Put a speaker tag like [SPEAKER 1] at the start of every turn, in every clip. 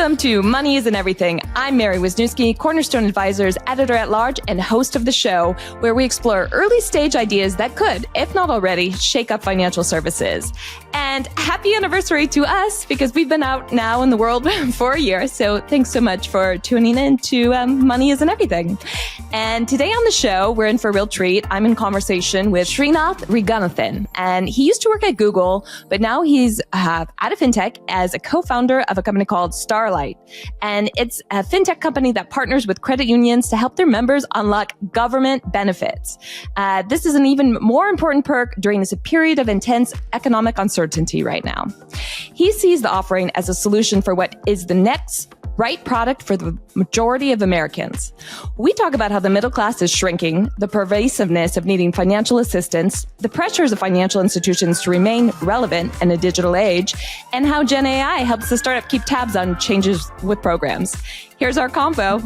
[SPEAKER 1] Welcome to Money Isn't Everything. I'm Mary Wisniewski, Cornerstone Advisors editor-at-large and host of the show, where we explore early-stage ideas that could, if not already, shake up financial services. And happy anniversary to us, because we've been out now in the world for a year. So thanks so much for tuning in to Money Isn't Everything. And today on the show, we're in for a real treat. I'm in conversation with Shreenath Regunathan. And he used to work at Google, but now he's out of fintech as a co-founder of a company called Starlight. And it's a fintech company that partners with credit unions to help their members unlock government benefits. This is an even more important perk during this period of intense economic uncertainty right now. He sees the offering as a solution for what is the next right product for the majority of Americans. We talk about how the middle class is shrinking, the pervasiveness of needing financial assistance, the pressures of financial institutions to remain relevant in a digital age, and how Gen AI helps the startup keep tabs on changes with programs. Here's our combo.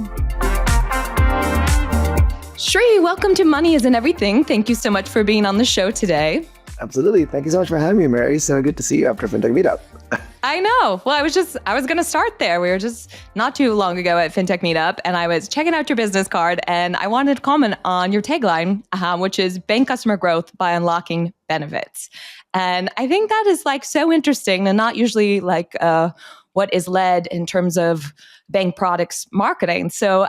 [SPEAKER 1] Shree, welcome to Money Isn't Everything. Thank you so much for being on the show today.
[SPEAKER 2] Absolutely. Thank you so much for having me, Mary. So good to see you after FinTech Meetup.
[SPEAKER 1] I know. Well, I was going to start there. We were just not too long ago at FinTech Meetup, and I was checking out your business card, and I wanted to comment on your tagline, which is bank customer growth by unlocking benefits. And I think that is so interesting and not usually what is led in terms of bank products marketing. So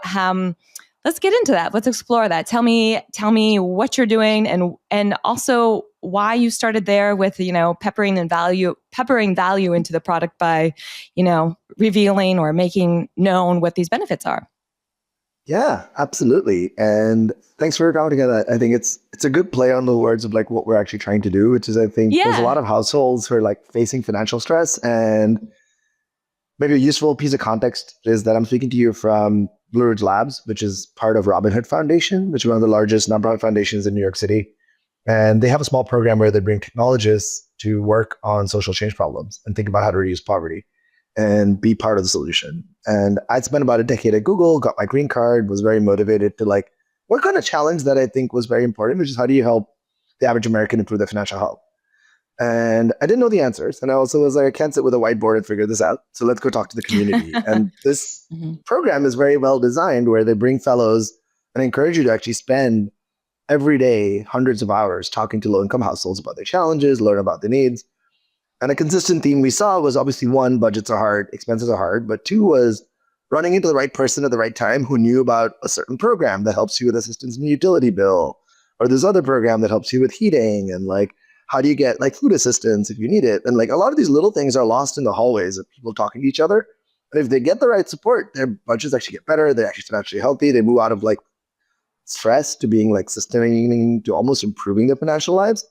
[SPEAKER 1] let's get into that. Let's explore that. Tell me what you're doing and also why you started there with, peppering value into the product by, revealing or making known what these benefits are.
[SPEAKER 2] Yeah, absolutely. And thanks for commenting on that. I think it's a good play on the words of what we're actually trying to do, which is, I think there's a lot of households who are facing financial stress. And maybe a useful piece of context is that I'm speaking to you from Blue Ridge Labs, which is part of Robinhood Foundation, which is one of the largest nonprofit foundations in New York City. And they have a small program where they bring technologists to work on social change problems and think about how to reduce poverty and be part of the solution. And I'd spent about a decade at Google, got my green card, was very motivated to work on a challenge that I think was very important, which is how do you help the average American improve their financial health? And I didn't know the answers. And I also was I can't sit with a whiteboard and figure this out. So let's go talk to the community. And this program is very well designed where they bring fellows and encourage you to actually spend every day hundreds of hours talking to low-income households about their challenges, learn about their needs. And a consistent theme we saw was obviously, one, budgets are hard, expenses are hard, but two was running into the right person at the right time who knew about a certain program that helps you with assistance in the utility bill, or this other program that helps you with heating, and how do you get food assistance if you need it? And a lot of these little things are lost in the hallways of people talking to each other. And if they get the right support, their budgets actually get better, they're actually financially healthy, they move out of stress to being sustaining to almost improving their financial lives.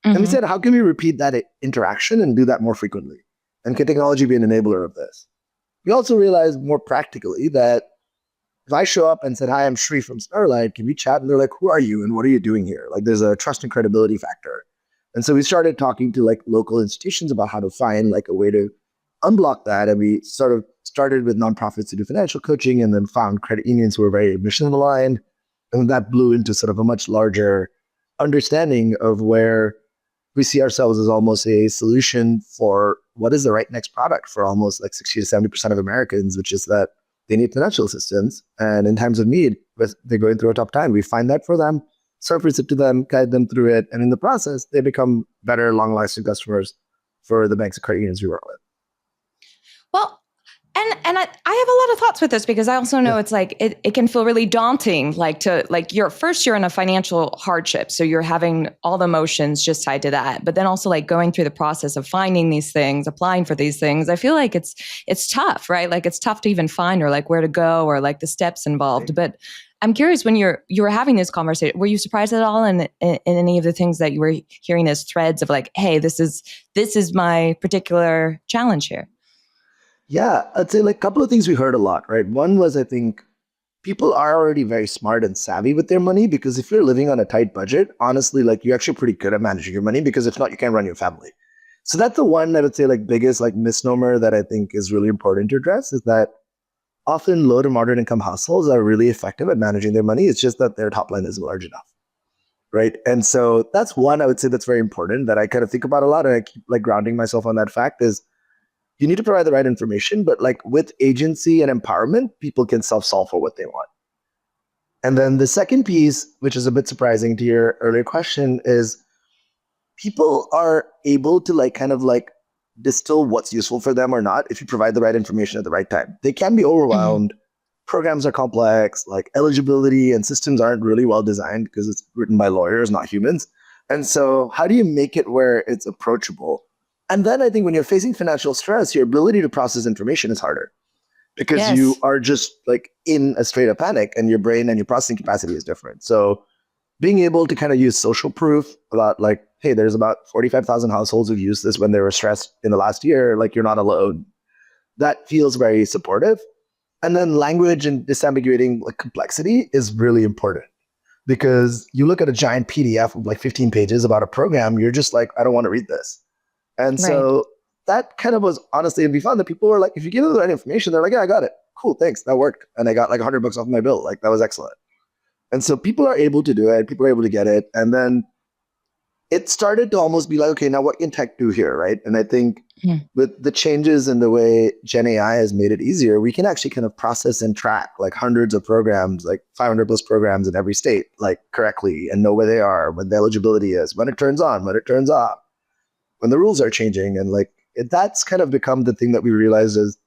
[SPEAKER 2] And we said, how can we repeat that interaction and do that more frequently? And can technology be an enabler of this? We also realized more practically that if I show up and said, hi, I'm Shree from Starlight, can we chat? And they're like, who are you and what are you doing here? There's a trust and credibility factor. And so we started talking to local institutions about how to find a way to unblock that. And we sort of started with nonprofits to do financial coaching, and then found credit unions who were very mission aligned. And that blew into sort of a much larger understanding of where we see ourselves as almost a solution for what is the right next product for almost 60 to 70% of Americans, which is that they need financial assistance. And in times of need, they're going through a tough time. We find that for them, surface it to them, guide them through it. And in the process, they become better, long-lasting customers for the banks and credit unions we work with.
[SPEAKER 1] Well, and I have a lot of thoughts with this, because I also know it's it can feel really daunting, you're in a financial hardship. So you're having all the emotions just tied to that. But then also going through the process of finding these things, applying for these things. I feel like it's tough, right? It's tough to even find or where to go or the steps involved. But I'm curious, when you were having this conversation, were you surprised at all in any of the things that you were hearing as threads of hey, this is my particular challenge here?
[SPEAKER 2] Yeah, I'd say a couple of things we heard a lot, right? One was, I think people are already very smart and savvy with their money, because if you're living on a tight budget, honestly, you're actually pretty good at managing your money, because if not, you can't run your family. So that's the one I would say biggest misnomer that I think is really important to address, is that often low to moderate income households are really effective at managing their money. It's just that their top line isn't large enough, right? And so that's one I would say that's very important that I kind of think about a lot, and I keep grounding myself on that fact is, you need to provide the right information, but like with agency and empowerment, people can self-solve for what they want. And then the second piece, which is a bit surprising to your earlier question, is people are able to like kind of like distill what's useful for them or not if you provide the right information at the right time. They can be overwhelmed. Programs are complex, like eligibility and systems aren't really well designed because it's written by lawyers, not humans. And so how do you make it where it's approachable? And then I think when you're facing financial stress, your ability to process information is harder because you are just like in a straight up panic and your brain and your processing capacity is different. So being able to kind of use social proof about like, hey, there's about 45,000 households who've used this when they were stressed in the last year, like you're not alone. That feels very supportive. And then language and disambiguating like complexity is really important because you look at a giant PDF of like 15 pages about a program, you're just like, I don't want to read this. And so that kind of was honestly, and we found that people were like, if you give them the right information, they're like, yeah, I got it. Cool, thanks. That worked. And I got like $100 off my bill. Like that was excellent. And so people are able to do it. People are able to get it. And then it started to almost be like, okay, now what can tech do here, right? And I think with the changes in the way Gen AI has made it easier, we can actually kind of process and track like hundreds of programs, like 500 plus programs in every state, like correctly and know where they are, when the eligibility is, when it turns on, when it turns off, when the rules are changing. And like that's kind of become the thing that we realized is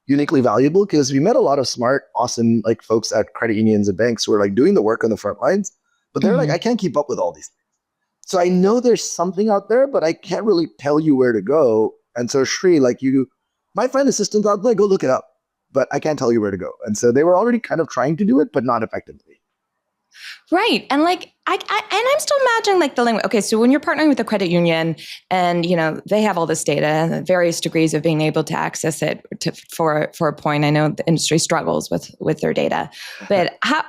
[SPEAKER 2] uniquely valuable because we met a lot of smart, awesome like folks at credit unions and banks who are like doing the work on the front lines, but they're like, I can't keep up with all these things. So I know there's something out there, but I can't really tell you where to go. And so Shree, like you might find assistance out there, go look it up, but I can't tell you where to go. And so they were already kind of trying to do it, but not effectively.
[SPEAKER 1] Right. And like, I'm still imagining like the language. Okay. So when you're partnering with a credit union and, you know, they have all this data and various degrees of being able to access it for a point. I know the industry struggles with their data, but how,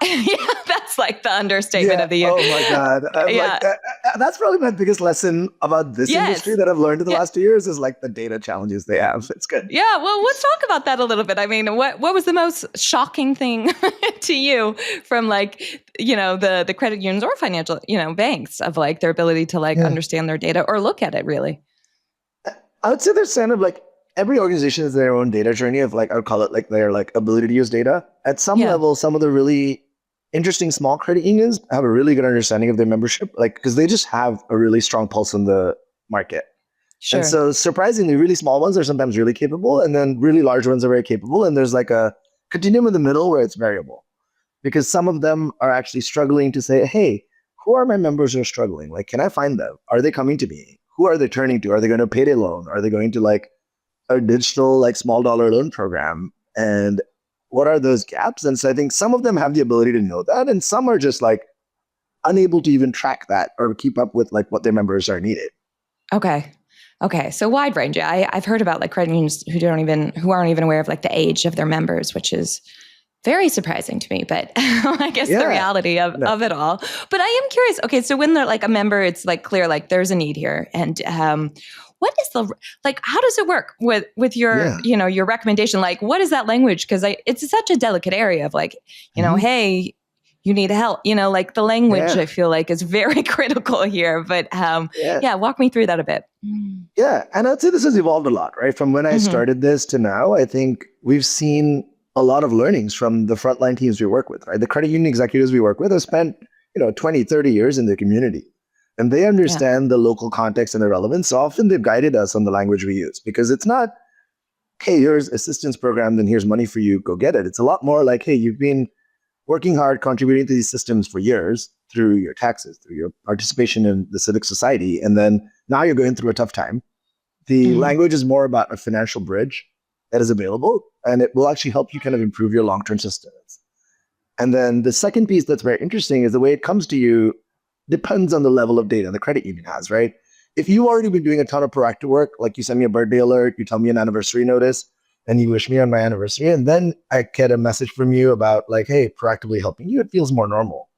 [SPEAKER 1] that's like the understatement of the year.
[SPEAKER 2] Oh my God. Like, that's probably my biggest lesson about this industry that I've learned in the last 2 years is like the data challenges they have. It's good.
[SPEAKER 1] Yeah. Well, let's talk about that a little bit. I mean, what was the most shocking thing to you from like, you know, the credit unions or financial, you know, banks of like their ability to like understand their data or look at it really?
[SPEAKER 2] I would say there's kind of like every organization has their own data journey of like, I would call it like their like ability to use data. At some level, some of the really interesting small credit unions have a really good understanding of their membership, like because they just have a really strong pulse in the market. Sure. And so surprisingly, really small ones are sometimes really capable and then really large ones are very capable. And there's like a continuum in the middle where it's variable because some of them are actually struggling to say, hey, who are my members who are struggling? Like, can I find them? Are they coming to me? Who are they turning to? Are they going to payday loan? Are they going to like a digital, like small dollar loan program? And what are those gaps? And so I think some of them have the ability to know that. And some are just like unable to even track that or keep up with like what their members are needed.
[SPEAKER 1] Okay. So wide range. I've heard about like credit unions who aren't even aware of like the age of their members, which is very surprising to me, but I guess the reality of it all. But I am curious. Okay, so when they're like a member, it's like clear, like there's a need here. And what is how does it work with your, you know, your recommendation? Like, what is that language? Because it's such a delicate area of like, you know, hey, you need help. You know, like the language I feel like is very critical here. But walk me through that a bit.
[SPEAKER 2] Yeah, and I'd say this has evolved a lot, right? From when I started this to now, I think we've seen a lot of learnings from the frontline teams we work with, right? The credit union executives we work with have spent, 20, 30 years in the community and they understand the local context and the relevance. So often they've guided us on the language we use because it's not, hey, here's assistance program, then here's money for you, go get it. It's a lot more like, hey, you've been working hard, contributing to these systems for years through your taxes, through your participation in the civic society. And then now you're going through a tough time. The language is more about a financial bridge that is available, and it will actually help you kind of improve your long-term sustenance. And then the second piece that's very interesting is the way it comes to you depends on the level of data the credit union has, right? If you've already been doing a ton of proactive work, like you send me a birthday alert, you tell me an anniversary notice, and you wish me on my anniversary, and then I get a message from you about like, hey, proactively helping you, it feels more normal.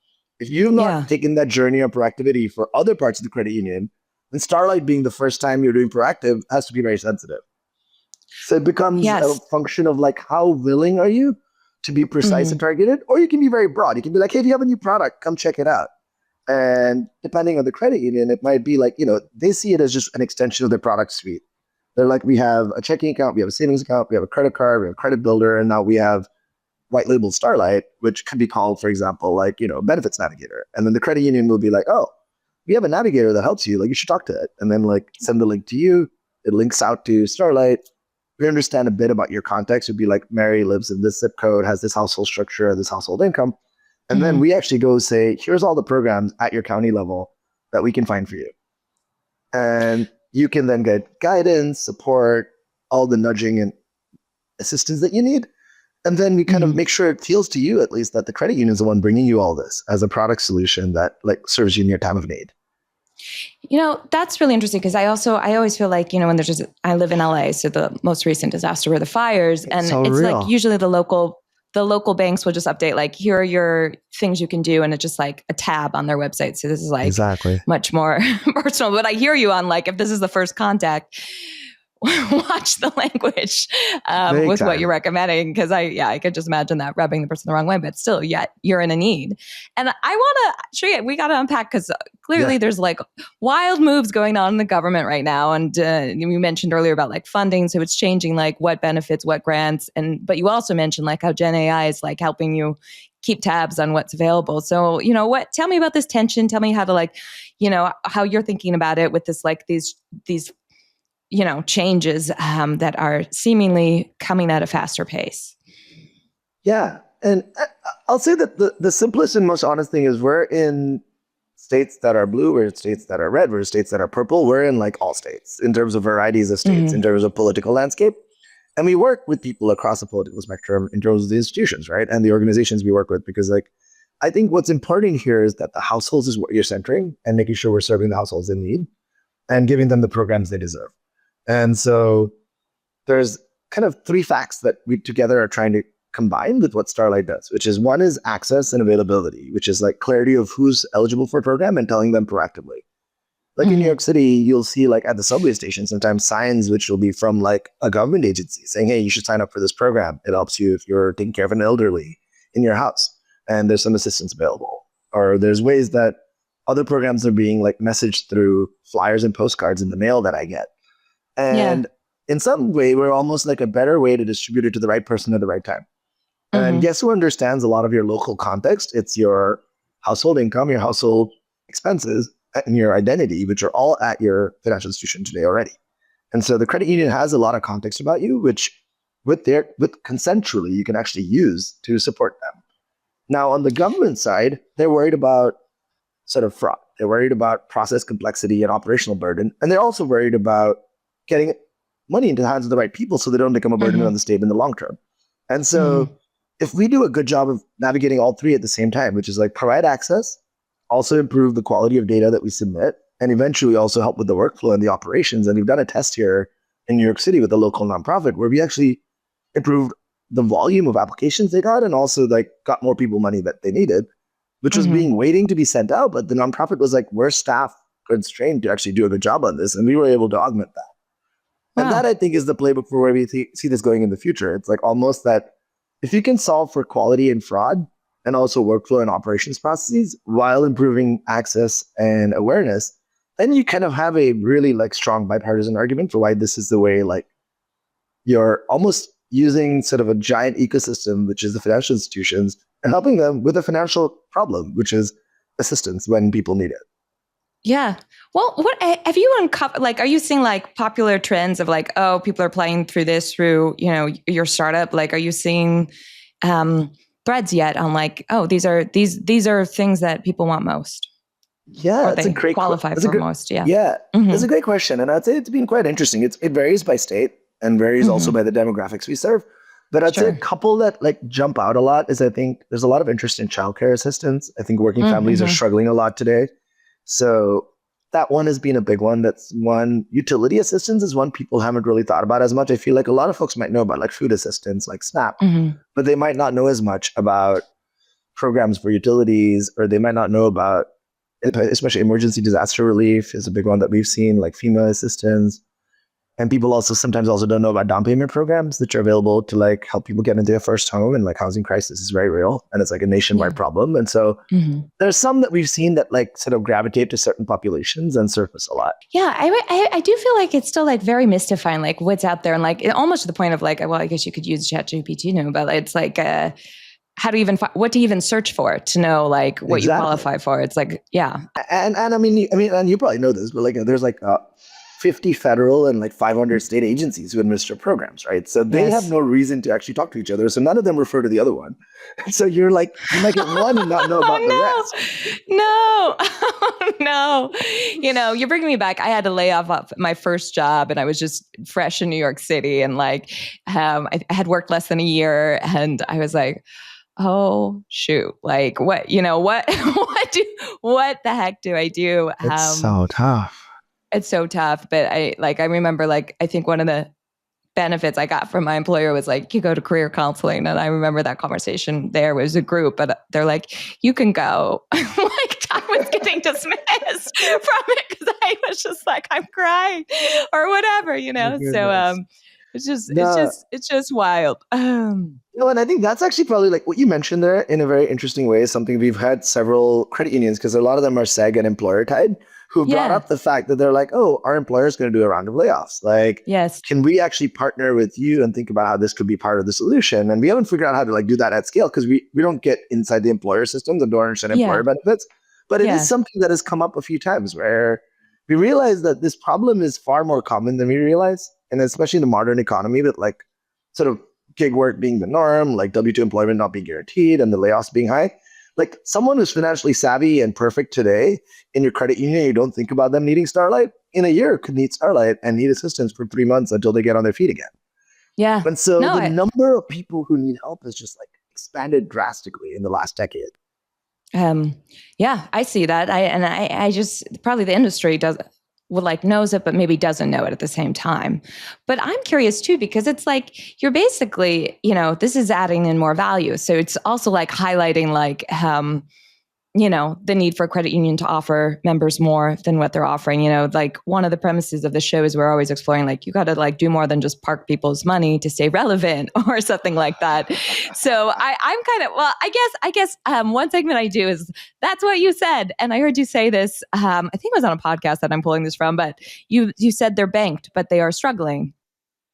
[SPEAKER 2] If you've not taken that journey of proactivity for other parts of the credit union, then Starlight being the first time you're doing proactive has to be very sensitive. So it becomes a function of like, how willing are you to be precise and targeted? Or you can be very broad. You can be like, hey, if you have a new product, come check it out. And depending on the credit union, it might be like, they see it as just an extension of their product suite. They're like, we have a checking account, we have a savings account, we have a credit card, we have a credit builder, and now we have white labeled Starlight, which could be called, for example, like, benefits navigator. And then the credit union will be like, oh, we have a navigator that helps you. Like, you should talk to it. And then like send the link to you. It links out to Starlight. We understand a bit about your context. It'd be like, Mary lives in this zip code, has this household structure, this household income. And then we actually go say, here's all the programs at your county level that we can find for you. And you can then get guidance, support, all the nudging and assistance that you need. And then we kind of make sure it feels to you, at least, that the credit union is the one bringing you all this as a product solution that like serves you in your time of need.
[SPEAKER 1] That's really interesting because I always feel like, when I live in LA, so the most recent disaster were the fires, and it's like usually the local banks will just update like, here are your things you can do, and it's just like a tab on their website. So this is like much more personal. But I hear you on like, if this is the first contact, watch the language with what you're recommending, because I could just imagine that rubbing the person the wrong way, but still, yet you're in a need. And I want to show you, we got to unpack, because clearly there's like wild moves going on in the government right now. And you mentioned earlier about like funding, so it's changing like what benefits, what grants, but you also mentioned like how Gen AI is like helping you keep tabs on what's available. So, tell me about this tension. Tell me how to like, how you're thinking about it with this, like these changes that are seemingly coming at a faster pace.
[SPEAKER 2] Yeah. And I'll say that the simplest and most honest thing is we're in states that are blue, we're in states that are red, we're in states that are purple. We're in like all states in terms of varieties of states, in terms of political landscape. And we work with people across the political spectrum in terms of the institutions, right? And the organizations we work with, because like, I think what's important here is that the households is what you're centering and making sure we're serving the households in need and giving them the programs they deserve. And so there's kind of three facts that we together are trying to combine with what Starlight does, which is one is access and availability, which is like clarity of who's eligible for a program and telling them proactively. Like in New York City, you'll see like at the subway station, sometimes signs which will be from like a government agency saying, hey, you should sign up for this program. It helps you if you're taking care of an elderly in your house and there's some assistance available. Or there's ways that other programs are being like messaged through flyers and postcards in the mail that I get. And in some way, we're almost like a better way to distribute it to the right person at the right time. And guess who understands a lot of your local context? It's your household income, your household expenses, and your identity, which are all at your financial institution today already. And so the credit union has a lot of context about you, which with consensually, you can actually use to support them. Now, on the government side, they're worried about sort of fraud. They're worried about process complexity and operational burden. And they're also worried about getting money into the hands of the right people so they don't become a burden on the state in the long term. And so if we do a good job of navigating all three at the same time, which is like provide access, also improve the quality of data that we submit, and eventually also help with the workflow and the operations. And we've done a test here in New York City with a local nonprofit where we actually improved the volume of applications they got and also like got more people money that they needed, which was waiting to be sent out. But the nonprofit was like, we're staff constrained to actually do a good job on this. And we were able to augment that. And that, I think, is the playbook for where we see this going in the future. It's like almost that if you can solve for quality and fraud and also workflow and operations processes while improving access and awareness, then you kind of have a really like strong bipartisan argument for why this is the way like you're almost using sort of a giant ecosystem, which is the financial institutions, and helping them with a financial problem, which is assistance when people need it.
[SPEAKER 1] Yeah. Well, what have you uncovered? Like, are you seeing like popular trends of like, oh, people are playing through this through, your startup? Like, are you seeing threads yet on like, oh, these are things that people want most?
[SPEAKER 2] Yeah,
[SPEAKER 1] it's a great qualify for most. Yeah.
[SPEAKER 2] Yeah. It's a great question. And I'd say it's been quite interesting. It varies by state and varies also by the demographics we serve. But I'd say a couple that like jump out a lot is I think there's a lot of interest in childcare assistance. I think working families are struggling a lot today. So that one has been a big one. That's one. Utility assistance is one people haven't really thought about as much. I feel like a lot of folks might know about like food assistance, like SNAP, but they might not know as much about programs for utilities, or they might not know about, especially emergency disaster relief is a big one that we've seen, like FEMA assistance. And people also sometimes also don't know about down payment programs that are available to like help people get into their first home, and like housing crisis is very real and it's like a nationwide problem. And so there's some that we've seen that like sort of gravitate to certain populations and surface a lot.
[SPEAKER 1] Yeah, I do feel like it's still like very mystifying, like what's out there, and like almost to the point of like, well, I guess you could use ChatGPT now, but it's like, how to even what to even search for to know like what you qualify for. It's like, yeah,
[SPEAKER 2] and I mean, and you probably know this, but like there's like 50 federal and like 500 state agencies who administer programs, right? So they have no reason to actually talk to each other. So none of them refer to the other one. So you're like, you might get one and not know about the rest.
[SPEAKER 1] No, no. You know, you're bringing me back. I had to lay off my first job and I was just fresh in New York City. And like, I had worked less than a year and I was like, oh shoot, like what, you know, what the heck do I do?
[SPEAKER 2] It's so tough.
[SPEAKER 1] It's so tough. But I remember like, I think one of the benefits I got from my employer was like, you go to career counseling. And I remember that conversation there was a group, but they're like, you can go. Like I was getting dismissed from it because I was just like, I'm crying or whatever, you know? So it's just wild.
[SPEAKER 2] No, and I think that's actually probably like what you mentioned there in a very interesting way is something we've had several credit unions, because a lot of them are SEG and employer tied, who brought up the fact that they're like, oh, our employer is going to do a round of layoffs. Like, can we actually partner with you and think about how this could be part of the solution? And we haven't figured out how to like do that at scale because we don't get inside the employer systems and don't understand employer benefits. But it is something that has come up a few times where we realize that this problem is far more common than we realize. And especially in the modern economy with like sort of gig work being the norm, like W-2 employment not being guaranteed and the layoffs being high. Like someone who's financially savvy and perfect today in your credit union, you don't think about them needing Starlight, in a year could need Starlight and need assistance for 3 months until they get on their feet again.
[SPEAKER 1] Yeah.
[SPEAKER 2] And so the number of people who need help has just like expanded drastically in the last decade.
[SPEAKER 1] Yeah, I see that. I just, probably the industry knows it, but maybe doesn't know it at the same time. But I'm curious too, because it's like, you're basically, you know, this is adding in more value. So it's also like highlighting like, you know, the need for a credit union to offer members more than what they're offering. You know, like one of the premises of the show is we're always exploring, like, you got to like do more than just park people's money to stay relevant or something like that. So I'm kind of, well, I guess one segment I do is that's what you said. And I heard you say this, I think it was on a podcast that I'm pulling this from, but you said they're banked, but they are struggling.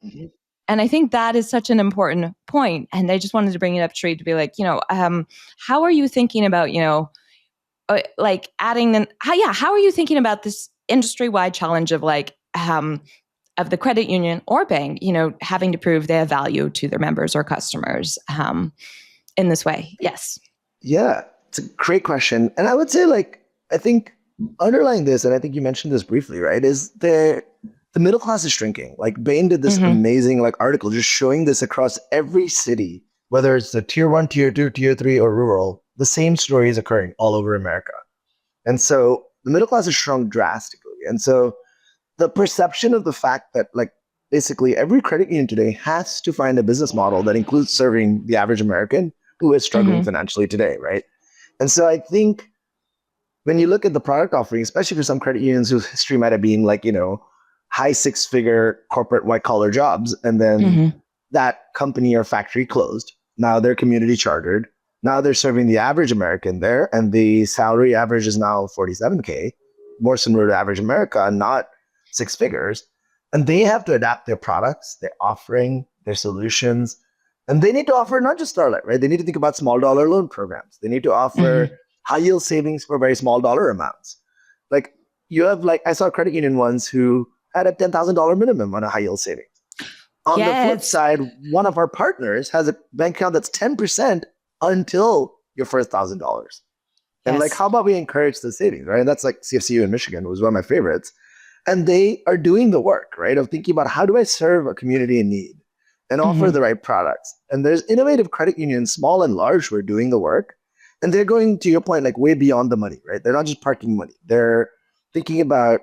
[SPEAKER 1] Mm-hmm. And I think that is such an important point. And I just wanted to bring it up, Shree, to be like, you know, how are you thinking about, you know, like adding them? How are you thinking about this industry-wide challenge of like of the credit union or bank, you know, having to prove they have value to their members or customers in this way? Yes.
[SPEAKER 2] Yeah, it's a great question. And I would say like, I think underlying this, and I think you mentioned this briefly, right, is the middle class is shrinking. Like Bain did this amazing like article just showing this across every city, whether it's the tier 1, tier 2, tier 3 or rural, the same story is occurring all over America. And so the middle class has shrunk drastically. And so the perception of the fact that like basically every credit union today has to find a business model that includes serving the average American who is struggling financially today, right? And so I think when you look at the product offering, especially for some credit unions whose history might have been like, you know, high 6-figure corporate white collar jobs, and then that company or factory closed. Now they're community chartered. Now they're serving the average American there, and the salary average is now $47K, more similar to average America, not 6 figures. And they have to adapt their products, their offering, their solutions. And they need to offer not just Starlight, right? They need to think about small dollar loan programs. They need to offer high yield savings for very small dollar amounts. Like you have like, I saw credit union ones who had a $10,000 minimum on a high yield savings. On the flip side, one of our partners has a bank account that's 10% until your first $1,000. And like, how about we encourage the savings, right? And that's like CFCU in Michigan was one of my favorites. And they are doing the work, right? Of thinking about how do I serve a community in need and offer the right products. And there's innovative credit unions, small and large, who are doing the work. And they're going, to your point, like way beyond the money, right? They're not just parking money. They're thinking about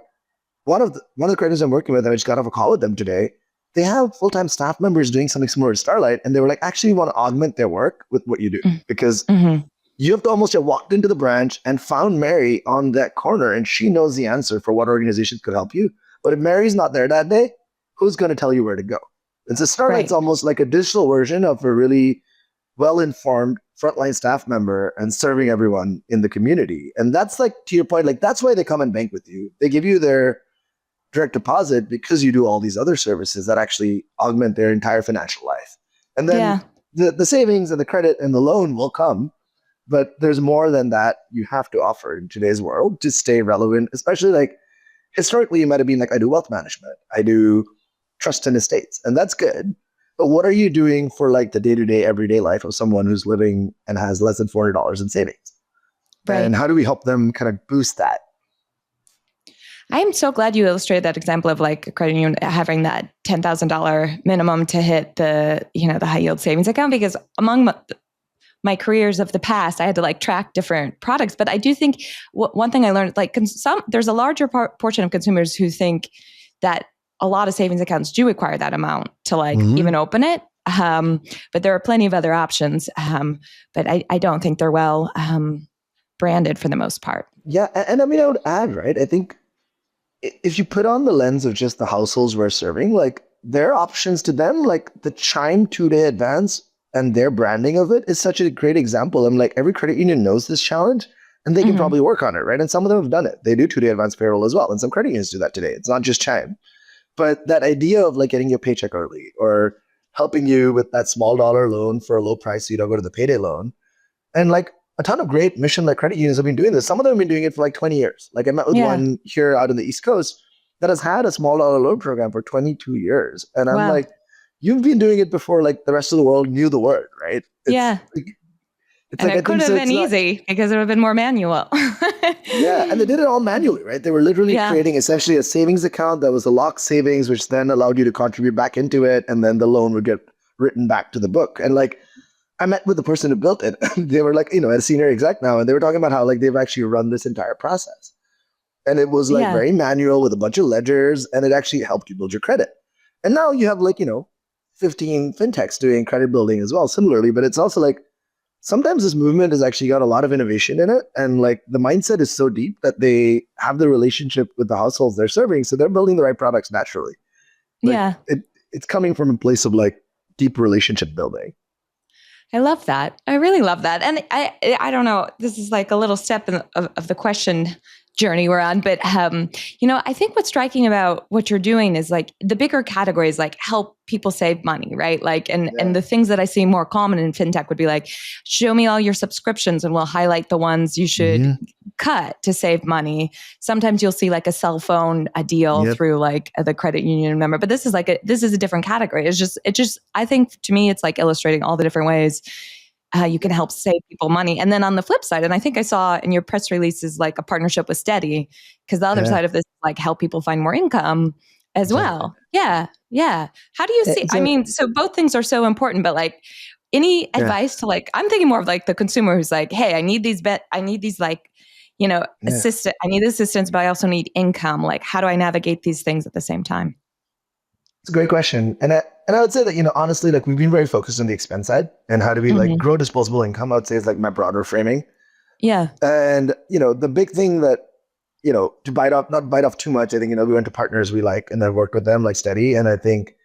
[SPEAKER 2] one of the creditors I'm working with, and I just got off a call with them today. They have full-time staff members doing something similar to Starlight. And they were like, actually, we want to augment their work with what you do. Because you have to almost have walked into the branch and found Mary on that corner, and she knows the answer for what organizations could help you. But if Mary's not there that day, who's going to tell you where to go? And so Starlight's
[SPEAKER 1] Right.
[SPEAKER 2] almost like a digital version of a really well-informed frontline staff member and serving everyone in the community. And that's like, to your point, like that's why they come and bank with you. They give you their direct deposit because you do all these other services that actually augment their entire financial life. And then the savings and the credit and the loan will come, but there's more than that you have to offer in today's world to stay relevant, especially like historically you might have been like, I do wealth management, I do trust and estates, and that's good. But what are you doing for like the day-to-day, everyday life of someone who's living and has less than $400 in savings? Right. And how do we help them kind of boost that?
[SPEAKER 1] I am so glad you illustrated that example of like a credit union having that $10,000 minimum to hit the high yield savings account, because among my careers of the past, I had to like track different products. But I do think one thing I learned, like there's a larger portion of consumers who think that a lot of savings accounts do require that amount to like even open it. But there are plenty of other options. But I don't think they're well branded for the most part.
[SPEAKER 2] Yeah. And I mean, I would add, right? I think if you put on the lens of just the households we're serving, like their options to them, like the Chime 2-day advance and their branding of it is such a great example. I'm like, every credit union knows this challenge and they can probably work on it, right? And some of them have done it. They do 2-day advance payroll as well. And some credit unions do that today. It's not just Chime. But that idea of like getting your paycheck early or helping you with that small dollar loan for a low price so you don't go to the payday loan. And like a ton of great mission-led credit unions have been doing this. Some of them have been doing it for like 20 years. Like I met with one here out on the East Coast that has had a small dollar loan program for 22 years. And I'm like, you've been doing it before like the rest of the world knew the word, right?
[SPEAKER 1] It's and like, it could have been easy because it would have been more manual.
[SPEAKER 2] And they did it all manually, right? They were literally creating essentially a savings account that was a locked savings, which then allowed you to contribute back into it. And then the loan would get written back to the book. And like, I met with the person who built it. They were like, a senior exec now. And they were talking about how like they've actually run this entire process. And it was like very manual with a bunch of ledgers. And it actually helped you build your credit. And now you have like, 15 fintechs doing credit building as well, similarly. But it's also like, sometimes this movement has actually got a lot of innovation in it. And like the mindset is so deep that they have the relationship with the households they're serving. So they're building the right products naturally. Like, it's coming from a place of like deep relationship building.
[SPEAKER 1] I love that. I really love that. And I don't know, this is like a little step of the question journey we're on. But, I think what's striking about what you're doing is like the bigger categories, like help people save money, right? Like, and the things that I see more common in fintech would be like, show me all your subscriptions and we'll highlight the ones you should cut to save money. Sometimes you'll see like a cell phone, a deal through like the credit union member, but this is a different category. It just, I think to me, it's like illustrating all the different ways you can help save people money. And then on the flip side, and I think I saw in your press releases like a partnership with Steady, because the other side of this is like help people find more income as well. Yeah. How do you see? I mean, so both things are so important, but like any advice to like, I'm thinking more of like the consumer who's like, hey, I need these like, assistant. I need assistance, but I also need income. Like, how do I navigate these things at the same time?
[SPEAKER 2] It's a great question. And I would say that, honestly, like we've been very focused on the expense side and how do we like grow disposable income, I would say is like my broader framing.
[SPEAKER 1] Yeah.
[SPEAKER 2] And, the big thing that, to not bite off too much, I think, we went to partners we like and then worked with them like Steady. And I think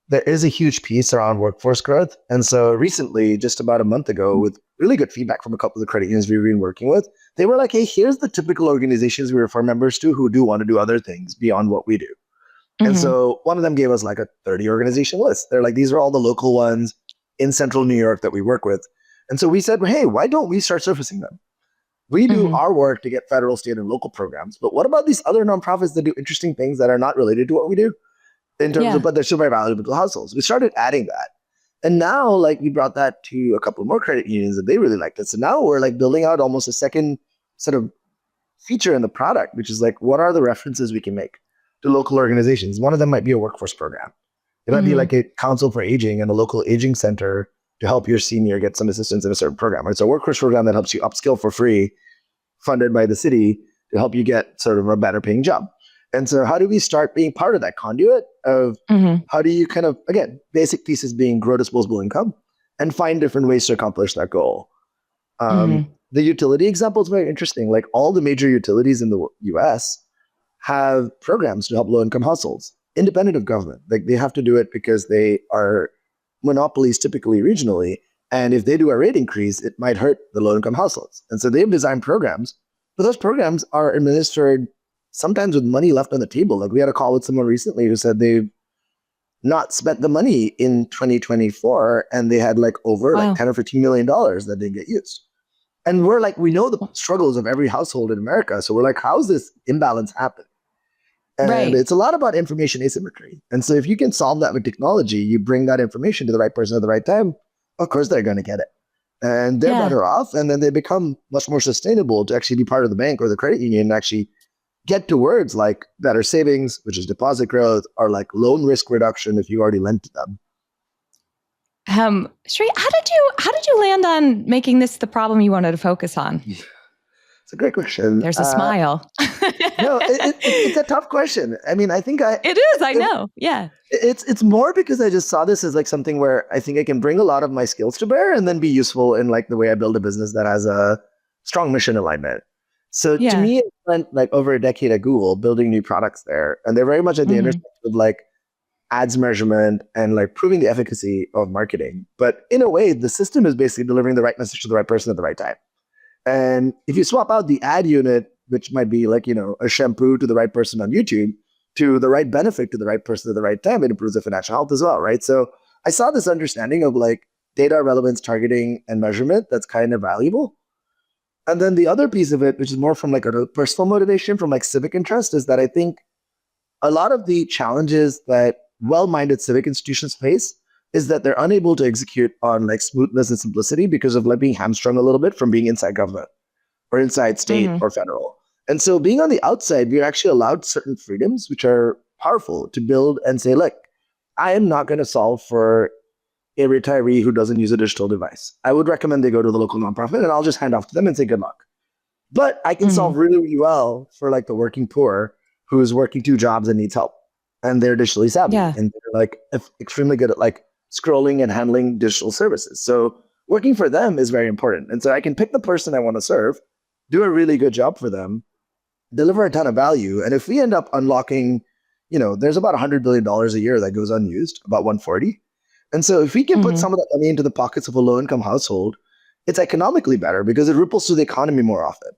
[SPEAKER 2] there is a huge piece around workforce growth. And so recently, just about a month ago, with really good feedback from a couple of the credit unions we've been working with, they were like, hey, here's the typical organizations we refer members to who do want to do other things beyond what we do. And so one of them gave us like a 30 organization list. They're like, these are all the local ones in central New York that we work with. And so we said, well, hey, why don't we start surfacing them? We do our work to get federal, state, and local programs. But what about these other nonprofits that do interesting things that are not related to what we do in terms of, but they're still very valuable to households? We started adding that. And now like we brought that to a couple more credit unions and they really liked it. So now we're like building out almost a second sort of feature in the product, which is like, what are the references we can make to local organizations? One of them might be a workforce program. It might be like a council for aging and a local aging center to help your senior get some assistance in a certain program. It's a workforce program that helps you upskill for free, funded by the city to help you get sort of a better paying job. And so how do we start being part of that conduit of how do you kind of, again, basic thesis being grow disposable income and find different ways to accomplish that goal. The utility example is very interesting. Like all the major utilities in the US have programs to help low-income households. independent of government. Like they have to do it because they are monopolies typically regionally. And if they do a rate increase, it might hurt the low-income households. And so they've designed programs, but those programs are administered sometimes with money left on the table. Like we had a call with someone recently who said they've not spent the money in 2024 and they had like over like 10 or $15 million that didn't get used. And we're like, we know the struggles of every household in America. So we're like, how's this imbalance happen? And it's a lot about information asymmetry. And so if you can solve that with technology, you bring that information to the right person at the right time, of course they're going to get it. And they're better off. And then they become much more sustainable to actually be part of the bank or the credit union and actually get to words like better savings, which is deposit growth, or like loan risk reduction if you already lent to them.
[SPEAKER 1] Shree, how did you land on making this the problem you wanted to focus on?
[SPEAKER 2] It's a great question.
[SPEAKER 1] There's a smile.
[SPEAKER 2] No, it's a tough question. I mean, I think
[SPEAKER 1] It is. I know. Yeah.
[SPEAKER 2] It's more because I just saw this as like something where I think I can bring a lot of my skills to bear and then be useful in like the way I build a business that has a strong mission alignment. So to me, it went like over a decade at Google building new products there, and they're very much at the intersection of like ads measurement and like proving the efficacy of marketing. But in a way, the system is basically delivering the right message to the right person at the right time. And if you swap out the ad unit, which might be like, a shampoo to the right person on YouTube, to the right benefit to the right person at the right time, it improves their financial health as well, right? So I saw this understanding of like data relevance, targeting, and measurement that's kind of valuable. And then the other piece of it, which is more from like a personal motivation, from like civic interest, is that I think a lot of the challenges that well-minded civic institutions face is that they're unable to execute on like smoothness and simplicity because of like being hamstrung a little bit from being inside government or inside state or federal. And so being on the outside, we're actually allowed certain freedoms, which are powerful to build and say, look, I am not going to solve for a retiree who doesn't use a digital device. I would recommend they go to the local nonprofit and I'll just hand off to them and say good luck. But I can solve really, really well for like the working poor who is working 2 jobs and needs help. And they're digitally savvy and they're like extremely good at like scrolling and handling digital services. So working for them is very important. And so I can pick the person I want to serve, do a really good job for them, deliver a ton of value. And if we end up unlocking, there's about $100 billion a year that goes unused, about 140. And so if we can put some of that money into the pockets of a low-income household, it's economically better because it ripples through the economy more often.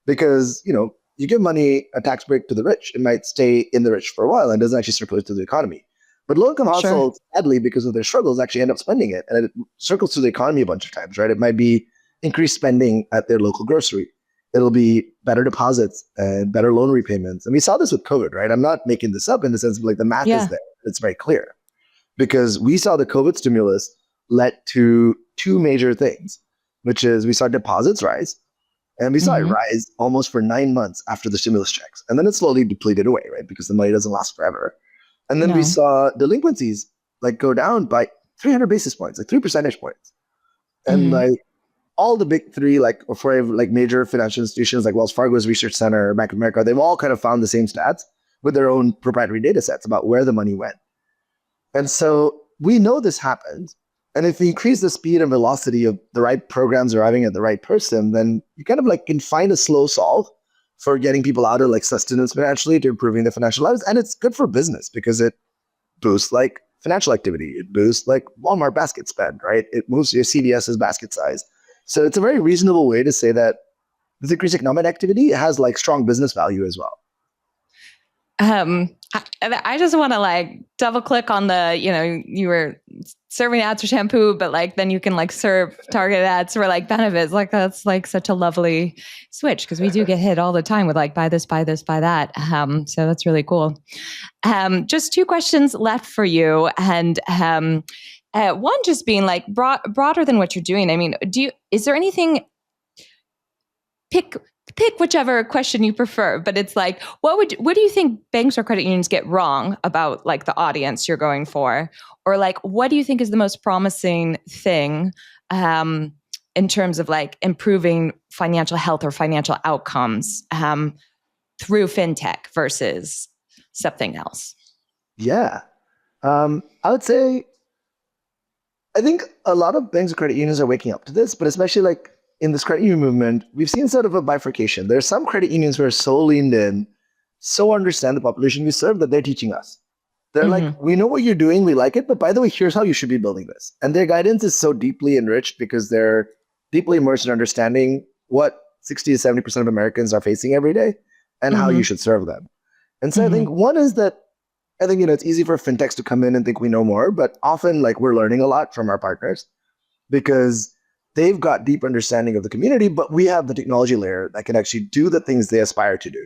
[SPEAKER 2] Because, you give money, a tax break to the rich, it might stay in the rich for a while and doesn't actually circulate to the economy. But low-income households, sadly, because of their struggles, actually end up spending it. And it circles through the economy a bunch of times, right? It might be increased spending at their local grocery. It'll be better deposits and better loan repayments. And we saw this with COVID, right? I'm not making this up in the sense of like the math is there. It's very clear. Because we saw the COVID stimulus led to 2 major things, which is we saw deposits rise. And we saw it rise almost for 9 months after the stimulus checks. And then it slowly depleted away, right? Because the money doesn't last forever. And then we saw delinquencies like go down by 300 basis points, like 3 percentage points. And like all the big 3, like or 4 like major financial institutions like Wells Fargo's Research Center, Bank of America, they've all kind of found the same stats with their own proprietary data sets about where the money went. And so we know this happens. And if we increase the speed and velocity of the right programs arriving at the right person, then you kind of like can find a slow solve for getting people out of like sustenance financially to improving their financial lives. And it's good for business because it boosts like financial activity. It boosts like Walmart basket spend, right? It moves your CVS's basket size. So it's a very reasonable way to say that this increased economic activity has like strong business value as well.
[SPEAKER 1] I just want to like double click on the, you were serving ads for shampoo, but like then you can like serve targeted ads for like benefits. Like that's like such a lovely switch because we do get hit all the time with like buy this, buy this, buy that. So that's really cool. Just 2 questions left for you, and one just being like broader than what you're doing. I mean, is there anything? Pick whichever question you prefer, but it's like, what do you think banks or credit unions get wrong about like the audience you're going for? Or like, what do you think is the most promising thing in terms of like improving financial health or financial outcomes through fintech versus something else?
[SPEAKER 2] Yeah. I would say, I think a lot of banks and credit unions are waking up to this, but especially like in this credit union movement, we've seen sort of a bifurcation. There are some credit unions who are so leaned in, so understand the population we serve that they're teaching us. They're like, we know what you're doing, we like it, but by the way, here's how you should be building this. And their guidance is so deeply enriched because they're deeply immersed in understanding what 60 to 70% of Americans are facing every day and how you should serve them. And so I think one is that I think, it's easy for fintechs to come in and think we know more, but often like we're learning a lot from our partners because they've got deep understanding of the community, but we have the technology layer that can actually do the things they aspire to do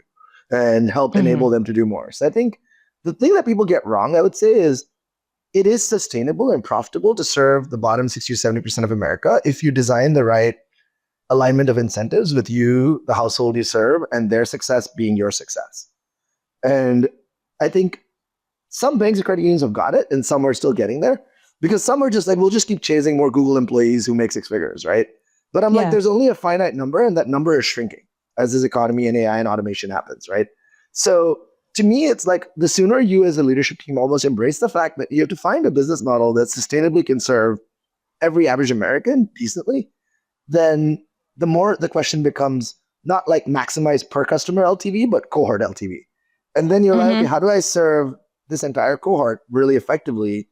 [SPEAKER 2] and help enable them to do more. So I think the thing that people get wrong, I would say, is it is sustainable and profitable to serve the bottom 60 or 70% of America if you design the right alignment of incentives with you, the household you serve, and their success being your success. And I think some banks and credit unions have got it, and some are still getting there because some are just like, we'll just keep chasing more Google employees who make six figures, right? But I'm like, there's only a finite number, and that number is shrinking as this economy and AI and automation happens, right? So to me, it's like the sooner you as a leadership team almost embrace the fact that you have to find a business model that sustainably can serve every average American decently, then the more the question becomes not like maximize per customer LTV, but cohort LTV. And then you're like, okay, how do I serve this entire cohort really effectively?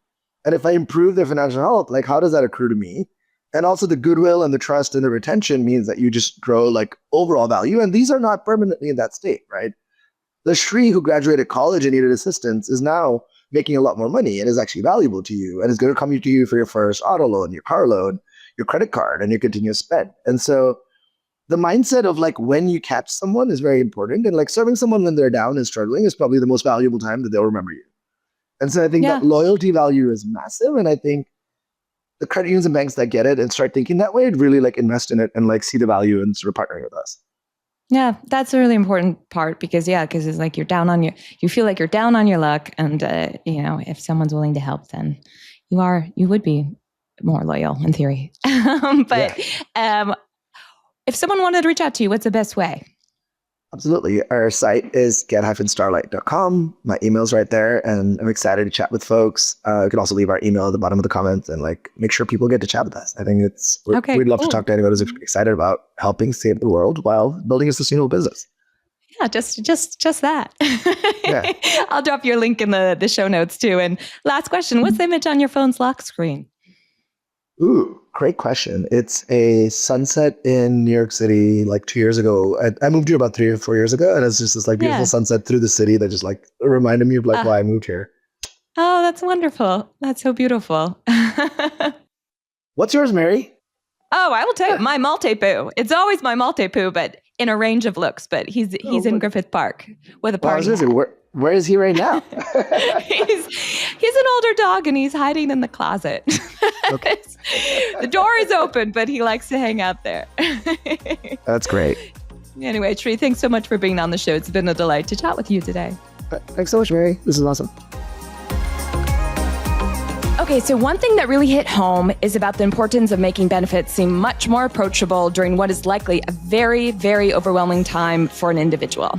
[SPEAKER 2] And if I improve their financial health, like how does that accrue to me? And also the goodwill and the trust and the retention means that you just grow like overall value. And these are not permanently in that state, right? The Shree who graduated college and needed assistance is now making a lot more money and is actually valuable to you and is going to come to you for your first auto loan, your car loan, your credit card, and your continuous spend. And so the mindset of like when you catch someone is very important. And like serving someone when they're down and struggling is probably the most valuable time that they'll remember you. And so I think that loyalty value is massive. And I think the credit unions and banks that get it and start thinking that way really like invest in it and like see the value and sort of partnering with us.
[SPEAKER 1] Yeah, that's a really important part because it's like you feel like you're down on your luck. And, if someone's willing to help, then you would be more loyal in theory. If someone wanted to reach out to you, what's the best way?
[SPEAKER 2] Absolutely. Our site is get-starlight.com. My email's right there, and I'm excited to chat with folks. You can also leave our email at the bottom of the comments and like make sure people get to chat with us. I think we'd love to talk to anyone who's excited about helping save the world while building a sustainable business.
[SPEAKER 1] Yeah, just that. Yeah. I'll drop your link in the show notes too. And last question, what's the image on your phone's lock screen?
[SPEAKER 2] Ooh, great question. It's a sunset in New York City like 2 years ago. I moved here about 3 or 4 years ago, and it's just this like beautiful sunset through the city that just like reminded me of like why I moved here.
[SPEAKER 1] Oh, that's wonderful. That's so beautiful.
[SPEAKER 2] What's yours, Mary?
[SPEAKER 1] Oh, I will tell you, my Maltipoo. It's always my Maltipoo, but in a range of looks. But he's in Griffith Park with a party.
[SPEAKER 2] Where is he right now?
[SPEAKER 1] He's an older dog and he's hiding in the closet. Okay. The door is open, but he likes to hang out there.
[SPEAKER 2] That's great.
[SPEAKER 1] Anyway, Shree, thanks so much for being on the show. It's been a delight to chat with you today.
[SPEAKER 2] Thanks so much, Mary. This is awesome.
[SPEAKER 1] Okay, so one thing that really hit home is about the importance of making benefits seem much more approachable during what is likely a very, very overwhelming time for an individual.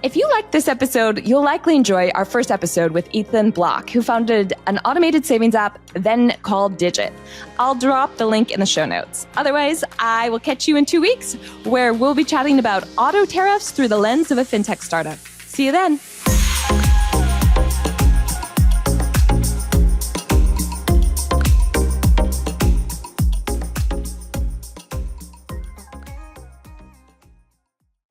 [SPEAKER 1] If you liked this episode, you'll likely enjoy our first episode with Ethan Block, who founded an automated savings app then called Digit. I'll drop the link in the show notes. Otherwise, I will catch you in 2 weeks, where we'll be chatting about auto tariffs through the lens of a fintech startup. See you then.